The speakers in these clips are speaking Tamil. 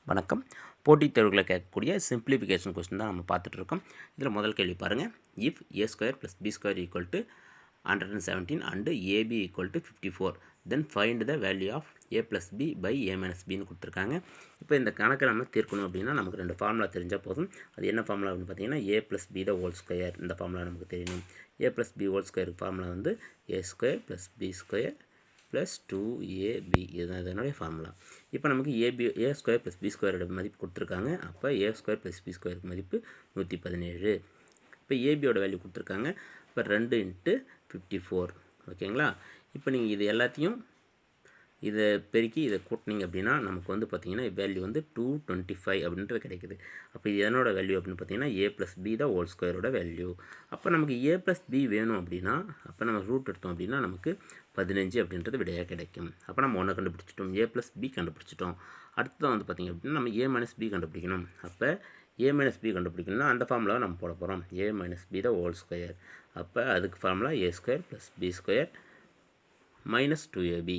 வணக்கம். போட்டித் தேர்வுகளை கேட்கக்கூடிய சிம்பிளிஃபிகேஷன் கொஸ்டின் தான் நம்ம பார்த்துட்ருக்கோம். இதில் முதல் கேள்வி பாருங்கள். If A square plus B square equal to 117 and AB equal to 54 then find the value of A plus B by A minus பின்னு கொடுத்துருக்காங்க. இப்போ இந்த கணக்கை நம்ம தீர்க்கணும் அப்படின்னா நமக்கு ரெண்டு ஃபார்முலா தெரிஞ்சால் போதும். அது என்ன ஃபார்முலா அப்படின்னு பார்த்தீங்கன்னா A plus B the whole square. இந்த ஃபார்முலா நமக்கு தெரியணும். ஏ ப்ளஸ் பி ஹோல் ஸ்கொயருக்கு ஃபார்முலா வந்து A square plus B square plus 2ab இதுதான் இதனுடைய ஃபார்முலா. இப்போ நமக்கு ஏ ஸ்கொயர் ப்ளஸ் பி ஸ்கொயரோட மதிப்பு கொடுத்துருக்காங்க. அப்போ ஏ ஸ்கொயர் ப்ளஸ் பி ஸ்கொயருக்கு மதிப்பு 117. இப்போ ஏபியோட வேல்யூ கொடுத்துருக்காங்க. இப்போ 2 × 54 ஓகேங்களா. இப்போ நீங்கள் இது எல்லாத்தையும் இதை பெருக்கி இதை கூட்டினீங்க அப்படின்னா நமக்கு வந்து பார்த்திங்கன்னா வேல்யூ வந்து 225 அப்படின்றது கிடைக்குது. அப்போ இது என்னோட வேல்யூ அப்படின்னு பார்த்தீங்கன்னா ஏ ப்ளஸ் பி தான் ஹோல் ஸ்கொயரோட வேல்யூ. அப்போ நமக்கு ஏ ப்ளஸ் பி வேணும் அப்படின்னா அப்போ நம்ம ரூட் எடுத்தோம் அப்படின்னா நமக்கு 15 அப்படின்றது விடையாக கிடைக்கும். அப்போ நம்ம ஒன்று கண்டுபிடிச்சிட்டோம், ஏ ப்ளஸ் பி கண்டுபிடிச்சிட்டோம். அடுத்ததான் வந்து பார்த்திங்க அப்படின்னா நம்ம ஏ மைனஸ் பி கண்டுபிடிக்கணும். அப்போ ஏ மைனஸ் பி கண்டுபிடிக்கணும்னா அந்த ஃபார்முலாவை நம்ம போட போகிறோம். ஏ மைனஸ் பி தான் ஹோல் ஸ்கொயர். அப்போ அதுக்கு formula A square plus B square minus 2ab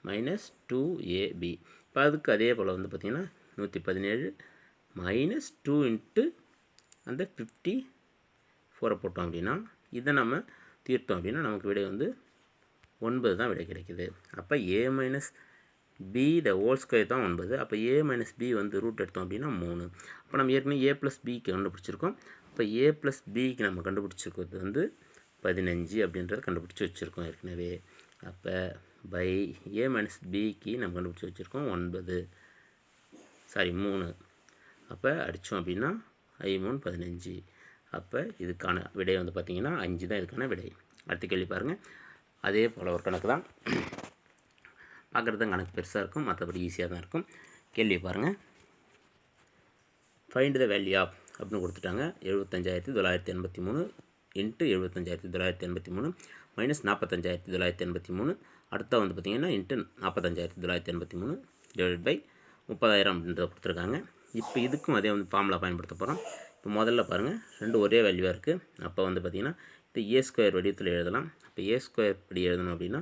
minus 2ab. இப்போ அதுக்கு அதே போல் வந்து பார்த்திங்கன்னா 117 மைனஸ் 2 × அந்த 54 போட்டோம் அப்படின்னா இதை நம்ம தீர்த்தோம் அப்படின்னா நமக்கு விடை வந்து 9 தான் விடை கிடைக்குது. அப்போ A minus B the whole square தான் 9. அப்போ ஏ மைனஸ் பி வந்து ரூட் எடுத்தோம் அப்படின்னா 3. அப்போ நம்ம ஏற்கனவே ஏ ப்ளஸ் பிக்கு கண்டுபிடிச்சிருக்கோம். இப்போ ஏ ப்ளஸ் பிக்கு நம்ம கண்டுபிடிச்சிருக்கிறது வந்து 15 அப்படின்றத கண்டுபிடிச்சி வச்சுருக்கோம் ஏற்கனவே. அப்போ பை ஏ மைனஸ் பிக்கு நம்ம கண்டுபிடிச்சி வச்சுருக்கோம் 3. அப்போ அடித்தோம் அப்படின்னா 5 × 3 = 15. அப்போ இதுக்கான விடை வந்து பார்த்திங்கன்னா 5 தான் இதுக்கான விடை. அடுத்த கேள்வி பாருங்கள். அதே போல் ஒரு கணக்கு தான், பார்க்குறது கணக்கு பெருசாக இருக்கும், மற்றபடி ஈஸியாக தான் இருக்கும். கேள்வி பாருங்கள். ஃபைண்ட் த வேல்யூ ஆஃப் அப்படின்னு கொடுத்துட்டாங்க. 75,983 × 75,983 மைனஸ் 45,983 அடுத்த வந்து பார்த்திங்கன்னா இன்ட்டு 45,983 டிவைட் பை 30,000 அப்படின்றத கொடுத்துருக்காங்க. இப்போ இதுக்கும் அதே வந்து ஃபார்முலா பயன்படுத்த போகிறோம். இப்போ முதல்ல பாருங்கள், ரெண்டு ஒரே வேல்யூவாக இருக்குது. அப்போ வந்து பார்த்திங்கன்னா இது ஏ ஸ்கொயர் வடிவத்தில் எழுதலாம். இப்போ ஏ ஸ்கொயர் இப்படி எழுதணும் அப்படின்னா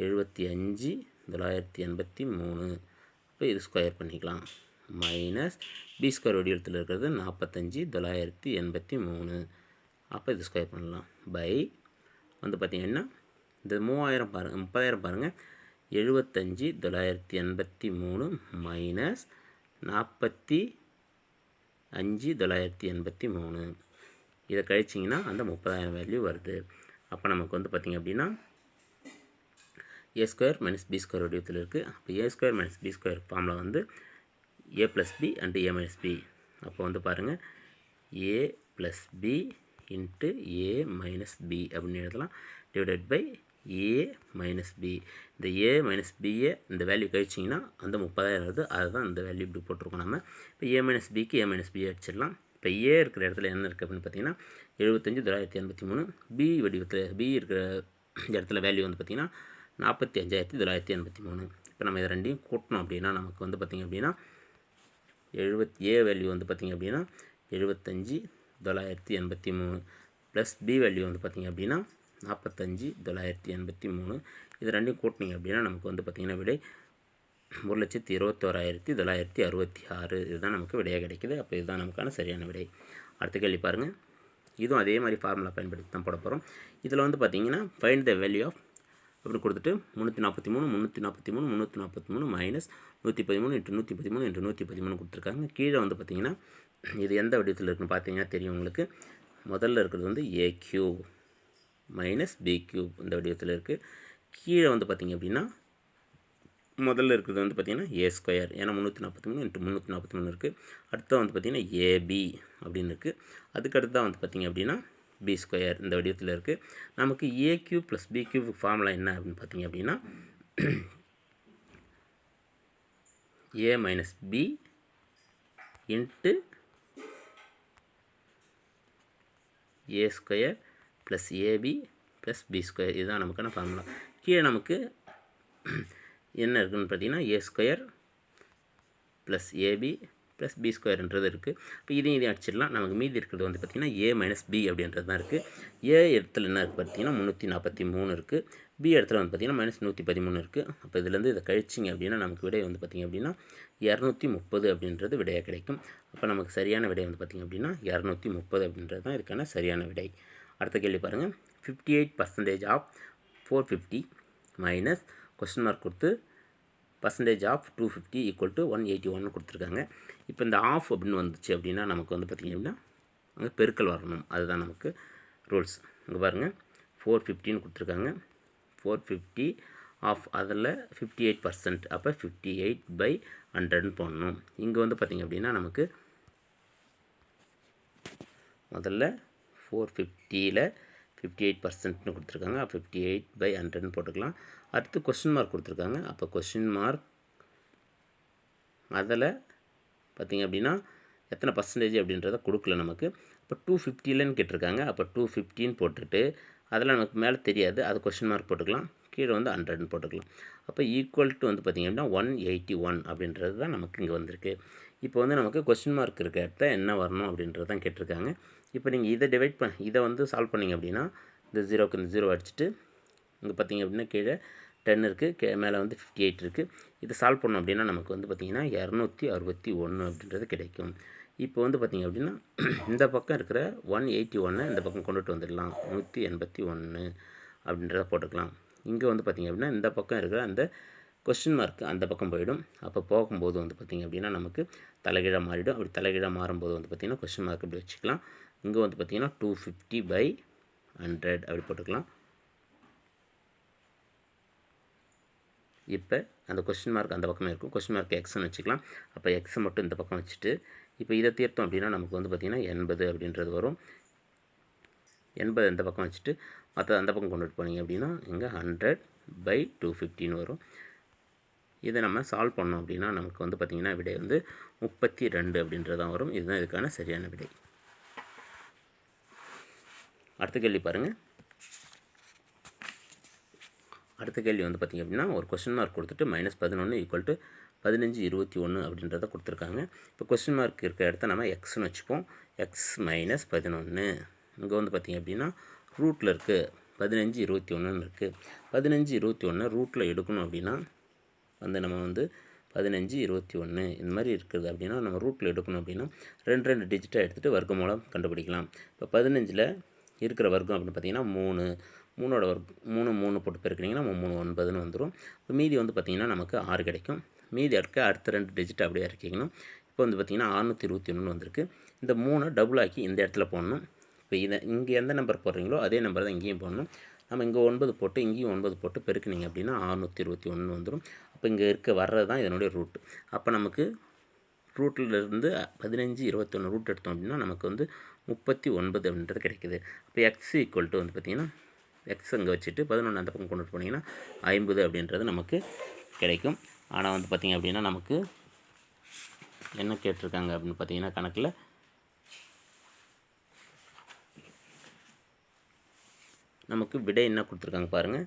75,983. இப்போ இது ஸ்கொயர் பண்ணிக்கலாம். மைனஸ் பி ஸ்கொயர் வடிவத்தில் இருக்கிறது 45,983. அப்போ இது ஸ்கொயர் பண்ணலாம். பை வந்து பார்த்திங்கன்னா இந்த 30,000 பாருங்கள் 75,983 மைனஸ் 45,983. இதை கழிச்சிங்கன்னா அந்த 30,000 வேல்யூ வருது. அப்போ நமக்கு வந்து பார்த்திங்க அப்படின்னா A square minus B square வடிவத்தில் இருக்குது. அப்போ A square minus B square formula வந்து A plus B and A minus B. அப்போ வந்து பாருங்கள் A plus B into A minus B அப்படின்னு எழுதலாம். Divided by A minus B. இந்த ஏ மைனஸ் பியை இந்த வேல்யூ கழிச்சிங்கன்னா அந்த 30,000 வருது. அதுதான் இந்த வேல்யூ இப்படி போட்டிருக்கோம் நம்ம. இப்போ ஏ மைனஸ் பிக்கு ஏ மைனஸ் பியை அடிச்சிடலாம். இப்போ ஏ இருக்கிற இடத்துல என்ன இருக்குது அப்படின்னு பார்த்தீங்கன்னா 75,983. பி வடிவத்தில் பி இருக்கிற இடத்துல வேல்யூ வந்து பார்த்திங்கன்னா 45,983. இப்போ நம்ம இதை ரெண்டையும் கூட்டணும் அப்படின்னா நமக்கு வந்து பார்த்திங்க அப்படின்னா ஏ வேல்யூ வந்து பார்த்திங்க அப்படின்னா 75,983 ப்ளஸ் பி வேல்யூ வந்து பார்த்திங்க அப்படின்னா 45,983. இது ரெண்டையும் கூட்டினீங்க அப்படின்னா நமக்கு வந்து பார்த்திங்கன்னா விடை 1,21,966. இதுதான் நமக்கு விடையாக கிடைக்குது. அப்போ இதுதான் நமக்கான சரியான விடை. அடுத்த கேள்வி பாருங்கள். இதுவும் அதே மாதிரி ஃபார்முலா பயன்படுத்தி தான் போட போகிறோம். இதில் வந்து பார்த்திங்கன்னா ஃபைண்ட் த வேல்யூ ஆஃப் அப்படின்னு கொடுத்துட்டு 343 மைனஸ் 113 × 113 × 113 கொடுத்துருக்காங்க. கீழே வந்து பார்த்திங்கன்னா இது எந்த வடிவத்தில் இருக்குன்னு பார்த்தீங்கன்னா தெரியும் உங்களுக்கு. முதல்ல இருக்கிறது வந்து a cube minus B cube இந்த வடிவத்தில் இருக்குது. கீழே வந்து பார்த்திங்க அப்படின்னா முதல்ல இருக்கிறது வந்து பார்த்திங்கன்னா ஏ ஸ்கொயர், ஏன்னா 343 × 343 இருக்குது. அடுத்த வந்து பார்த்திங்கன்னா ஏபி அப்படின்னு இருக்குது. அதுக்கடுத்து தான் வந்து பார்த்திங்க அப்படின்னா பி ஸ்கொயர் இந்த வடிவத்தில் இருக்குது. நமக்கு A cube plus B cube formula என்ன அப்படின்னு பார்த்திங்க அப்படின்னா A minus B into A square plus AB plus B square. இதுதான் நமக்கான ஃபார்முலா. கீழே நமக்கு என்ன இருக்குதுன்னு பார்த்தீங்கன்னா A square plus AB plus B ஸ்கொயர்ன்றது இருக்குது. இப்போ இதையும் அடிச்சிடலாம். நமக்கு மீதி இருக்கிறது வந்து பார்த்திங்கன்னா ஏ மைனஸ் பி அப்படின்றது தான் இருக்குது. ஏ இடத்துல என்ன இருக்குது பார்த்திங்கன்னா 343 இருக்குது. பி இடத்துல வந்து பார்த்திங்கன்னா -113 இருக்குது. அப்போ இதுலேருந்து இதை கழிச்சிங்க அப்படின்னா நமக்கு விடை வந்து பார்த்திங்க அப்படின்னா 230 அப்படின்றது விடையாக கிடைக்கும். அப்போ நமக்கு சரியான விடை வந்து பார்த்திங்க அப்படின்னா 230 அப்படின்றது தான் இதுக்கான சரியான விடை. அடுத்த கேள்வி பாருங்கள். 58% ஆஃப் 450 மைனஸ் கொஸ்டின் மார்க் கொடுத்து பர்சன்டேஜ் ஆஃப் 250 ஈக்குவல் டு 181 கொடுத்துருக்காங்க. இப்போ இந்த ஆஃப் அப்படின்னு வந்துச்சு அப்படின்னா நமக்கு வந்து பார்த்திங்க அப்படின்னா அங்கே பெருக்கல் வரணும். அதுதான் நமக்கு ரூல்ஸ். இங்கே பாருங்கள் 450ன்னு கொடுத்துருக்காங்க. 450 ஆஃப் அதில் 58%, அப்போ 58/100 போடணும். இங்கே வந்து பார்த்திங்க அப்படின்னா நமக்கு முதல்ல 450ல் 58%ன்னு கொடுத்துருக்காங்க. 58/100 போட்டுக்கலாம். அடுத்து கொஸ்டின் மார்க் கொடுத்துருக்காங்க. அப்போ கொஸ்டின் மார்க் அதில் பார்த்திங்க அப்படின்னா எத்தனை பர்சன்டேஜ் அப்படின்றத கொடுக்கல நமக்கு. இப்போ 250லன்னு கேட்டிருக்காங்க. அப்போ 250ன்னு போட்டுட்டு அதில் நமக்கு மேலே தெரியாது, அது கொஸ்டின் மார்க் போட்டுக்கலாம். கீழே வந்து 100ன்னு போட்டுக்கலாம். அப்போ ஈக்குவல் டு வந்து பார்த்திங்க அப்படின்னா 181 அப்படின்றது தான் நமக்கு இங்கே வந்திருக்கு. இப்போ வந்து நமக்கு கொஸ்டின் மார்க் இருக்க இடத்த என்ன வரணும் அப்படின்றது தான் கேட்டிருக்காங்க. இப்போ நீங்கள் இதை வந்து சால்வ் பண்ணிங்க அப்படின்னா இந்த 0க்கு இந்த 0 அடிச்சுட்டு இங்கே பார்த்திங்க அப்படின்னா கீழே 10 இருக்குது, மேலே வந்து 58 இருக்குது. இதை சால்வ் பண்ணோம் அப்படின்னா நமக்கு வந்து பார்த்திங்கன்னா 261 அப்படின்றது கிடைக்கும். இப்போ வந்து பார்த்திங்க அப்படின்னா இந்த பக்கம் இருக்கிற 181 இந்த பக்கம் கொண்டுட்டு வந்துடலாம். 181 அப்படின்றத போட்டுக்கலாம். இங்கே வந்து பார்த்திங்க அப்படின்னா இந்த பக்கம் இருக்கிற அந்த கொஸ்டின் மார்க் அந்த பக்கம் போயிடும். அப்போ போகும்போது வந்து பார்த்திங்க அப்படின்னா நமக்கு தலைகீழாக மாறிடும். அப்படி தலைகீழாக மாறும்போது வந்து பார்த்திங்கன்னா கொஸ்டின் மார்க் அப்படி வச்சுக்கலாம். இங்கே வந்து பார்த்திங்கன்னா 250/100 அப்படி போட்டுக்கலாம். இப்போ அந்த கொஸ்டின் மார்க் அந்த பக்கமே இருக்கும். கொஸ்டின் மார்க் எக்ஸ்ன்னு வச்சுக்கலாம். அப்போ எக்ஸை மட்டும் இந்த பக்கம் வச்சுட்டு இப்போ இதை தீர்த்தோம் அப்படின்னா நமக்கு வந்து பார்த்திங்கன்னா 80 அப்படின்றது வரும். 80 இந்த பக்கம் வச்சுட்டு மற்ற அந்த பக்கம் கொண்டுட்டு போனீங்க அப்படின்னா இங்கே 100/250ன்னு வரும். இதை நம்ம சால்வ் பண்ணோம் அப்படின்னா நமக்கு வந்து பார்த்திங்கன்னா விடை வந்து 32 அப்படின்றதான் வரும். இதுதான் இதுக்கான சரியான விடை. அடுத்த கேள்வி பாருங்கள். அடுத்த கேள்வி வந்து பார்த்திங்க அப்படின்னா ஒரு கொஸ்டின் மார்க் கொடுத்துட்டு -11 ஈக்குவல் டு 15/21 அப்படின்றத கொடுத்துருக்காங்க. இப்போ கொஸ்டின் மார்க் இருக்கிற இடத்த நம்ம எக்ஸ்ன்னு வச்சுப்போம். எக்ஸ் -11 இங்கே வந்து பார்த்திங்க அப்படின்னா ரூட்டில் இருக்குது 15/21 இருக்குது. 15/21 ரூட்டில் எடுக்கணும் அப்படின்னா வந்து நம்ம வந்து 15/21 இந்த மாதிரி இருக்குது அப்படின்னா நம்ம ரூட்டில் எடுக்கணும் அப்படின்னா 2 டிஜிட்டாக எடுத்துகிட்டு வர்க்க மூலம் கண்டுபிடிக்கலாம். இப்போ 15ல் இருக்கிற வர்க்கம் அப்படின்னு பார்த்திங்கன்னா 3, 3ஓட வர்க்கம் 3 போட்டு பெருக்கினீங்கன்னா 3 9ன்னு வந்துடும். இப்போ மீதி வந்து பார்த்திங்கன்னா நமக்கு 6 கிடைக்கும். மீதி இருக்க அடுத்த 2 டிஜிட் அப்படியே இறக்கிக்கணும். இப்போ வந்து பார்த்திங்கன்னா 621 வந்திருக்கு. இந்த 3 டபுள் ஆக்கி இந்த இடத்துல போடணும். இப்போ இங்கே எந்த நம்பர் போடுறீங்களோ அதே நம்பர் தான் இங்கேயும் போடணும். நம்ம இங்கே 9 போட்டு இங்கேயும் 9 போட்டு பெருக்கினீங்க அப்படின்னா 621 வந்துடும். அப்போ இங்கே வர்றது தான் இதனுடைய ரூட். அப்போ நமக்கு ரூட்டிலிருந்து 15/21 ரூட் எடுத்தோம் அப்படின்னா நமக்கு வந்து 39 அப்படின்றது கிடைக்குது. அப்போ எக்ஸ் ஈக்குவல் டு வந்து பார்த்திங்கன்னா எக்ஸ் அங்கே வச்சுட்டு 11 அந்த பக்கம் கொண்டுட்டு போனீங்கன்னா 50 அப்படின்றது நமக்கு கிடைக்கும். ஆனால் வந்து பார்த்திங்க அப்படின்னா நமக்கு என்ன கேட்டிருக்காங்க அப்படின்னு பார்த்திங்கன்னா கணக்கில் நமக்கு விடை என்ன கொடுத்துருக்காங்க பாருங்கள்.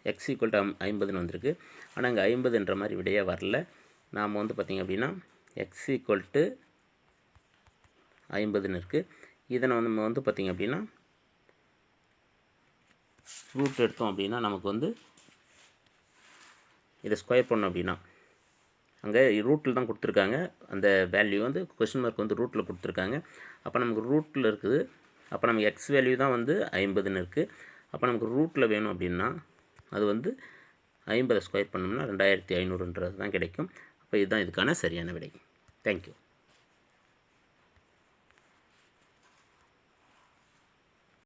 எக்ஸ் ஈக்குவல் டு 50ன்னு வந்திருக்கு. ஆனால் இங்கே 50ன்ற மாதிரி விடையாக வரல. நாம் வந்து பார்த்திங்க அப்படின்னா எக்ஸ் ஈக்குவல் டு 50ன்னு இருக்குது. இதை நம்ம வந்து பார்த்திங்க அப்படின்னா ரூட் எடுத்தோம் அப்படின்னா நமக்கு வந்து இதை ஸ்கொயர் பண்ணோம் அப்படின்னா அங்கே ரூட்டில் தான் கொடுத்துருக்காங்க. அந்த வேல்யூ வந்து கொஸ்டின் மார்க் வந்து ரூட்டில் கொடுத்துருக்காங்க. அப்போ நமக்கு ரூட்டில் இருக்குது. அப்போ நமக்கு எக்ஸ் வேல்யூ தான் வந்து 50ன்னு இருக்குது. அப்போ நமக்கு ரூட்டில் வேணும் அப்படின்னா அது வந்து 50 ஸ்கொயர் பண்ணோம்னா 2500ன்றது தான் கிடைக்கும். அப்போ இதுதான் இதுக்கான சரியான விடை. தேங்க்யூ.